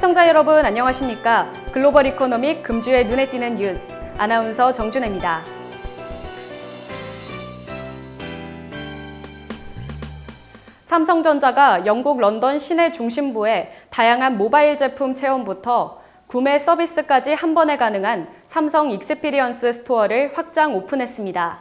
시청자 여러분 안녕하십니까? 글로벌 이코노믹 금주의 눈에 띄는 뉴스 아나운서 정준혜입니다. 삼성전자가 영국 런던 시내 중심부에 다양한 모바일 제품 체험부터 구매 서비스까지 한 번에 가능한 삼성 익스피리언스 스토어를 확장 오픈했습니다.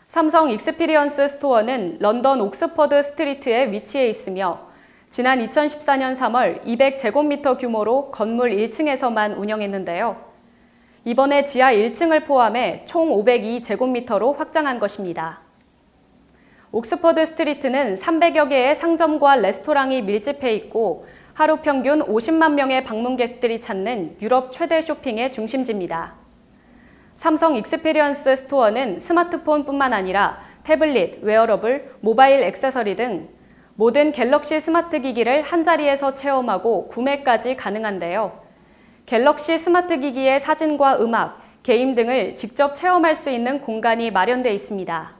삼성 익스피리언스 스토어는 런던 옥스퍼드 스트리트에 위치해 있으며 지난 2014년 3월 200제곱미터 규모로 건물 1층에서만 운영했는데요. 이번에 지하 1층을 포함해 총 502제곱미터로 확장한 것입니다. 옥스퍼드 스트리트는 300여 개의 상점과 레스토랑이 밀집해 있고 하루 평균 50만 명의 방문객들이 찾는 유럽 최대 쇼핑의 중심지입니다. 삼성 익스피리언스 스토어는 스마트폰뿐만 아니라 태블릿, 웨어러블, 모바일 액세서리 등 모든 갤럭시 스마트 기기를 한자리에서 체험하고 구매까지 가능한데요. 갤럭시 스마트 기기의 사진과 음악, 게임 등을 직접 체험할 수 있는 공간이 마련돼 있습니다.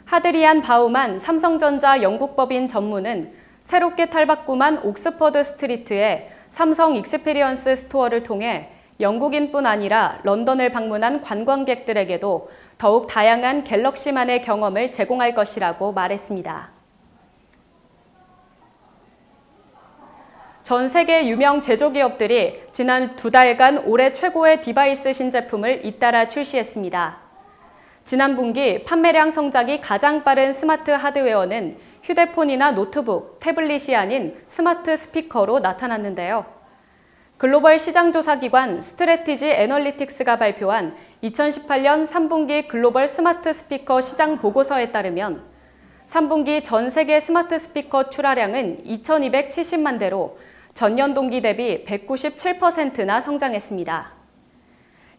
하드리안 바우만 삼성전자 영국법인 전무는 새롭게 탈바꿈한 옥스퍼드 스트리트에 삼성 익스피리언스 스토어를 통해 영국인뿐 아니라 런던을 방문한 관광객들에게도 더욱 다양한 갤럭시만의 경험을 제공할 것이라고 말했습니다. 전 세계 유명 제조기업들이 지난 2달간 올해 최고의 디바이스 신제품을 잇따라 출시했습니다. 지난 분기 판매량 성장이 가장 빠른 스마트 하드웨어는 휴대폰이나 노트북, 태블릿이 아닌 스마트 스피커로 나타났는데요. 글로벌 시장조사기관 스트래티지 애널리틱스가 발표한 2018년 3분기 글로벌 스마트 스피커 시장 보고서에 따르면 3분기 전 세계 스마트 스피커 출하량은 2270만 대로 전년 동기 대비 197%나 성장했습니다.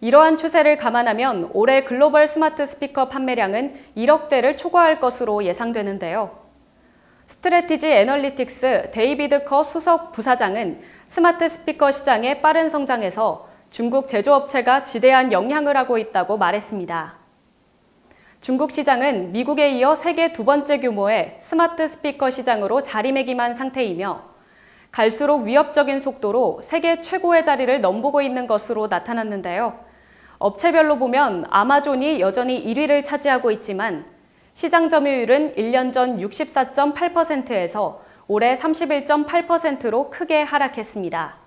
이러한 추세를 감안하면 올해 글로벌 스마트 스피커 판매량은 1억 대를 초과할 것으로 예상되는데요. 스트래티지 애널리틱스 데이비드 커 수석 부사장은 스마트 스피커 시장의 빠른 성장에서 중국 제조업체가 지대한 영향을 하고 있다고 말했습니다. 중국 시장은 미국에 이어 세계 두 번째 규모의 스마트 스피커 시장으로 자리매김한 상태이며 갈수록 위협적인 속도로 세계 최고의 자리를 넘보고 있는 것으로 나타났는데요. 업체별로 보면 아마존이 여전히 1위를 차지하고 있지만 시장 점유율은 1년 전 64.8%에서 올해 31.8%로 크게 하락했습니다.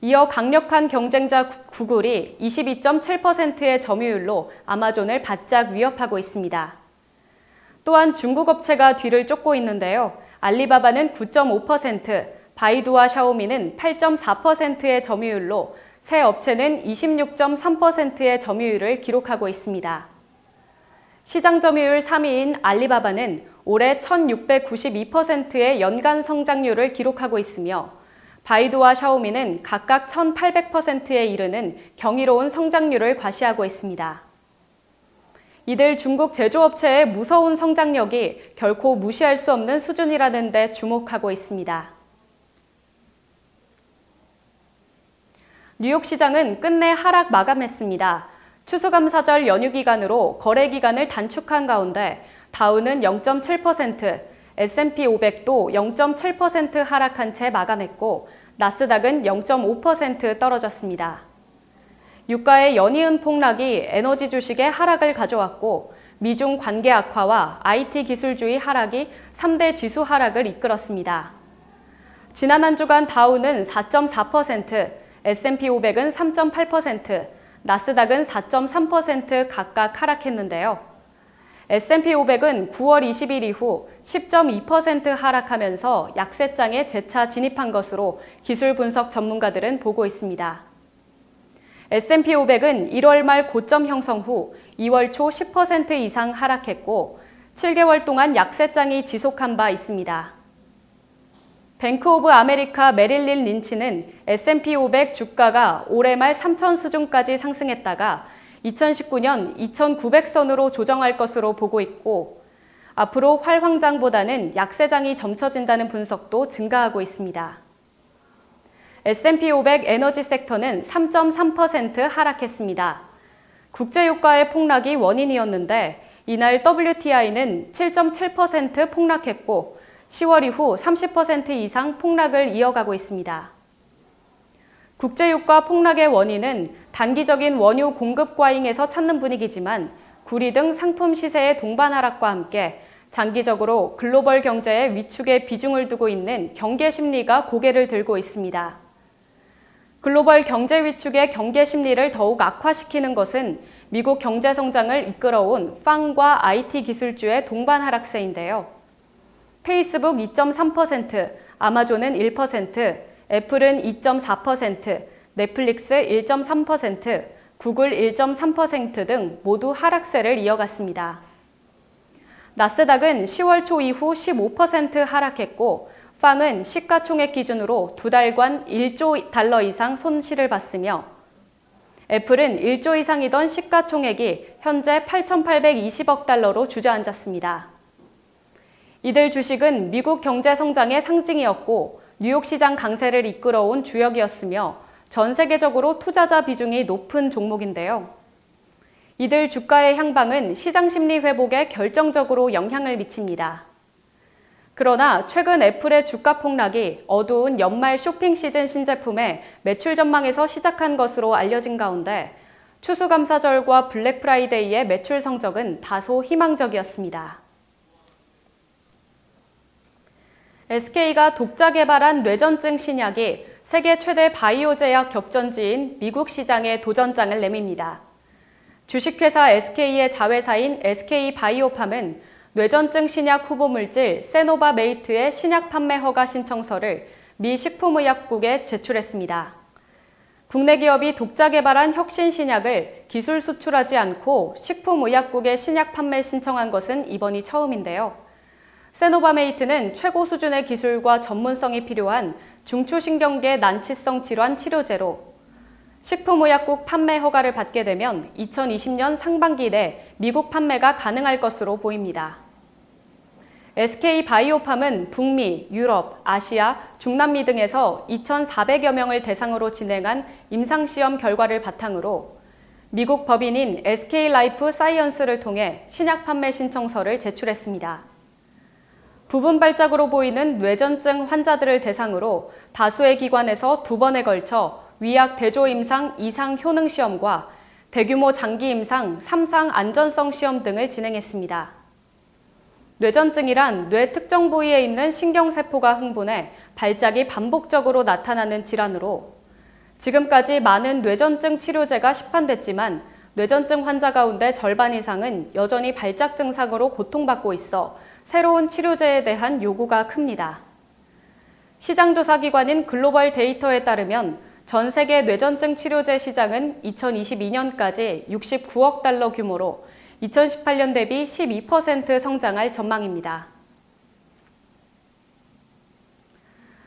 이어 강력한 경쟁자 구글이 22.7%의 점유율로 아마존을 바짝 위협하고 있습니다. 또한 중국 업체가 뒤를 쫓고 있는데요. 알리바바는 9.5%, 바이두와 샤오미는 8.4%의 점유율로 새 업체는 26.3%의 점유율을 기록하고 있습니다. 시장 점유율 3위인 알리바바는 올해 1692%의 연간 성장률을 기록하고 있으며 바이두와 샤오미는 각각 1800%에 이르는 경이로운 성장률을 과시하고 있습니다. 이들 중국 제조업체의 무서운 성장력이 결코 무시할 수 없는 수준이라는 데 주목하고 있습니다. 뉴욕 시장은 끝내 하락 마감했습니다. 추수감사절 연휴 기간으로 거래 기간을 단축한 가운데 다우는 0.7%, S&P 500도 0.7% 하락한 채 마감했고 나스닥은 0.5% 떨어졌습니다. 유가의 연이은 폭락이 에너지 주식의 하락을 가져왔고 미중 관계 악화와 IT 기술주의 하락이 3대 지수 하락을 이끌었습니다. 지난 한 주간 다우는 4.4%, S&P 500은 3.8%, 나스닥은 4.3% 각각 하락했는데요. S&P 500은 9월 20일 이후 10.2% 하락하면서 약세장에 재차 진입한 것으로 기술 분석 전문가들은 보고 있습니다. S&P 500은 1월 말 고점 형성 후 2월 초 10% 이상 하락했고 7개월 동안 약세장이 지속한 바 있습니다. 뱅크 오브 아메리카 메릴린 린치는 S&P 500 주가가 올해 말 3,000 수준까지 상승했다가 2019년 2,900선으로 조정할 것으로 보고 있고 앞으로 활황장보다는 약세장이 점쳐진다는 분석도 증가하고 있습니다. S&P 500 에너지 섹터는 3.3% 하락했습니다. 국제유가의 폭락이 원인이었는데 이날 WTI는 7.7% 폭락했고 10월 이후 30% 이상 폭락을 이어가고 있습니다. 국제유가 폭락의 원인은 단기적인 원유 공급 과잉에서 찾는 분위기지만 구리 등 상품 시세의 동반 하락과 함께 장기적으로 글로벌 경제의 위축에 비중을 두고 있는 경계 심리가 고개를 들고 있습니다. 글로벌 경제 위축의 경계 심리를 더욱 악화시키는 것은 미국 경제 성장을 이끌어온 팡과 IT 기술주의 동반 하락세인데요. 페이스북 2.3%, 아마존은 1%, 애플은 2.4%, 넷플릭스 1.3%, 구글 1.3% 등 모두 하락세를 이어갔습니다. 나스닥은 10월 초 이후 15% 하락했고 팡은 시가총액 기준으로 두 달간 1조 달러 이상 손실을 봤으며 애플은 1조 이상이던 시가총액이 현재 8,820억 달러로 주저앉았습니다. 이들 주식은 미국 경제 성장의 상징이었고 뉴욕 시장 강세를 이끌어온 주역이었으며 전 세계적으로 투자자 비중이 높은 종목인데요. 이들 주가의 향방은 시장 심리 회복에 결정적으로 영향을 미칩니다. 그러나 최근 애플의 주가 폭락이 어두운 연말 쇼핑 시즌 신제품의 매출 전망에서 시작한 것으로 알려진 가운데 추수감사절과 블랙 프라이데이의 매출 성적은 다소 희망적이었습니다. SK가 독자 개발한 뇌전증 신약이 세계 최대 바이오 제약 격전지인 미국 시장에 도전장을 내밉니다. 주식회사 SK의 자회사인 SK바이오팜은 뇌전증 신약 후보 물질 세노바메이트의 신약 판매 허가 신청서를 미 식품의약국에 제출했습니다. 국내 기업이 독자 개발한 혁신 신약을 기술 수출하지 않고 식품의약국에 신약 판매 신청한 것은 이번이 처음인데요. 세노바메이트는 최고 수준의 기술과 전문성이 필요한 중추신경계 난치성 질환 치료제로 식품의약국 판매 허가를 받게 되면 2020년 상반기 내 미국 판매가 가능할 것으로 보입니다. SK바이오팜은 북미, 유럽, 아시아, 중남미 등에서 2,400여 명을 대상으로 진행한 임상시험 결과를 바탕으로 미국 법인인 SK라이프 사이언스를 통해 신약 판매 신청서를 제출했습니다. 부분 발작으로 보이는 뇌전증 환자들을 대상으로 다수의 기관에서 2번에 걸쳐 위약 대조 임상 2상 효능 시험과 대규모 장기 임상 3상 안전성 시험 등을 진행했습니다. 뇌전증이란 뇌 특정 부위에 있는 신경세포가 흥분해 발작이 반복적으로 나타나는 질환으로 지금까지 많은 뇌전증 치료제가 시판됐지만 뇌전증 환자 가운데 절반 이상은 여전히 발작 증상으로 고통받고 있어 새로운 치료제에 대한 요구가 큽니다. 시장조사기관인 글로벌 데이터에 따르면 전 세계 뇌전증 치료제 시장은 2022년까지 69억 달러 규모로 2018년 대비 12% 성장할 전망입니다.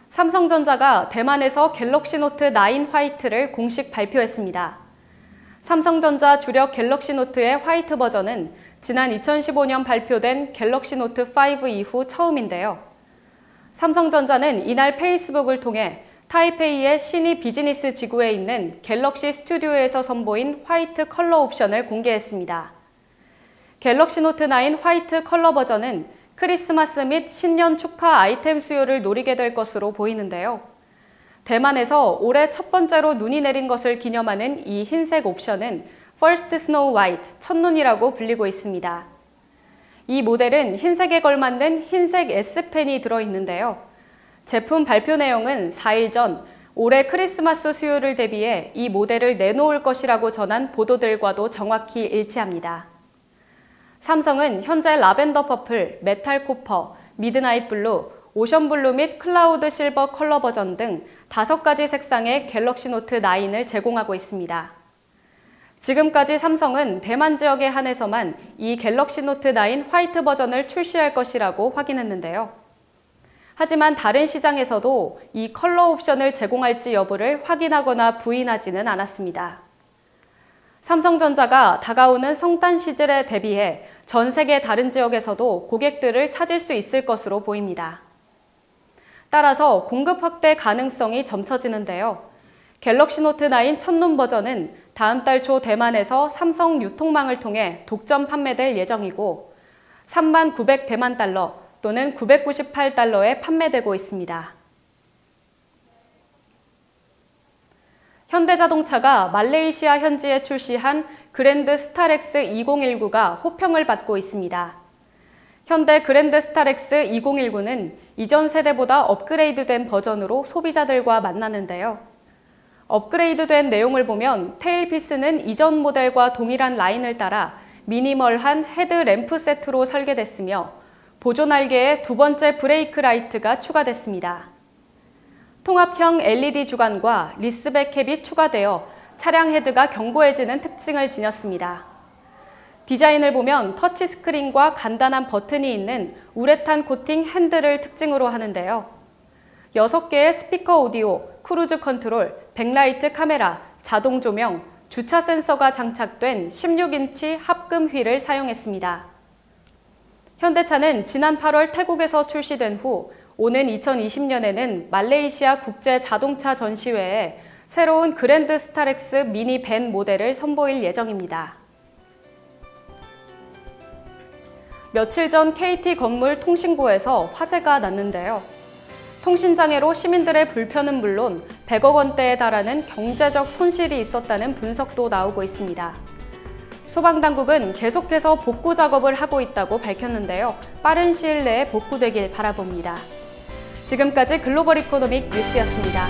삼성전자가 대만에서 갤럭시 노트 9 화이트를 공식 발표했습니다. 삼성전자 주력 갤럭시 노트의 화이트 버전은 지난 2015년 발표된 갤럭시 노트 5 이후 처음인데요. 삼성전자는 이날 페이스북을 통해 타이페이의 시니 비즈니스 지구에 있는 갤럭시 스튜디오에서 선보인 화이트 컬러 옵션을 공개했습니다. 갤럭시 노트 9 화이트 컬러 버전은 크리스마스 및 신년 축하 아이템 수요를 노리게 될 것으로 보이는데요. 대만에서 올해 첫 번째로 눈이 내린 것을 기념하는 이 흰색 옵션은 First Snow White, 첫눈이라고 불리고 있습니다. 이 모델은 흰색에 걸맞는 흰색 S펜이 들어있는데요. 제품 발표 내용은 4일 전 올해 크리스마스 수요를 대비해 이 모델을 내놓을 것이라고 전한 보도들과도 정확히 일치합니다. 삼성은 현재 라벤더 퍼플, 메탈 코퍼, 미드나잇 블루, 오션 블루 및 클라우드 실버 컬러 버전 등 5가지 색상의 갤럭시 노트 9을 제공하고 있습니다. 지금까지 삼성은 대만 지역에 한해서만 이 갤럭시 노트 9 화이트 버전을 출시할 것이라고 확인했는데요. 하지만 다른 시장에서도 이 컬러 옵션을 제공할지 여부를 확인하거나 부인하지는 않았습니다. 삼성전자가 다가오는 성탄 시즌에 대비해 전 세계 다른 지역에서도 고객들을 찾을 수 있을 것으로 보입니다. 따라서 공급 확대 가능성이 점쳐지는데요. 갤럭시 노트 9 첫눈 버전은 다음 달 초 대만에서 삼성 유통망을 통해 독점 판매될 예정이고 39,000대만 달러 또는 998달러에 판매되고 있습니다. 현대자동차가 말레이시아 현지에 출시한 그랜드 스타렉스 2019가 호평을 받고 있습니다. 현대 그랜드 스타렉스 2019는 이전 세대보다 업그레이드된 버전으로 소비자들과 만나는데요. 업그레이드된 내용을 보면 테일피스는 이전 모델과 동일한 라인을 따라 미니멀한 헤드램프 세트로 설계됐으며 보조 날개에 두 번째 브레이크 라이트가 추가됐습니다. 통합형 LED 주간과 리스백 캡이 추가되어 차량 헤드가 견고해지는 특징을 지녔습니다. 디자인을 보면 터치스크린과 간단한 버튼이 있는 우레탄 코팅 핸들을 특징으로 하는데요. 6개의 스피커 오디오, 크루즈 컨트롤, 백라이트 카메라, 자동 조명, 주차 센서가 장착된 16인치 합금 휠을 사용했습니다. 현대차는 지난 8월 태국에서 출시된 후 오는 2020년에는 말레이시아 국제 자동차 전시회에 새로운 그랜드 스타렉스 미니 밴 모델을 선보일 예정입니다. 며칠 전 KT 건물 통신부에서 화재가 났는데요. 통신장애로 시민들의 불편은 물론 100억 원대에 달하는 경제적 손실이 있었다는 분석도 나오고 있습니다. 소방당국은 계속해서 복구 작업을 하고 있다고 밝혔는데요. 빠른 시일 내에 복구되길 바라봅니다. 지금까지 글로벌 이코노믹 뉴스였습니다.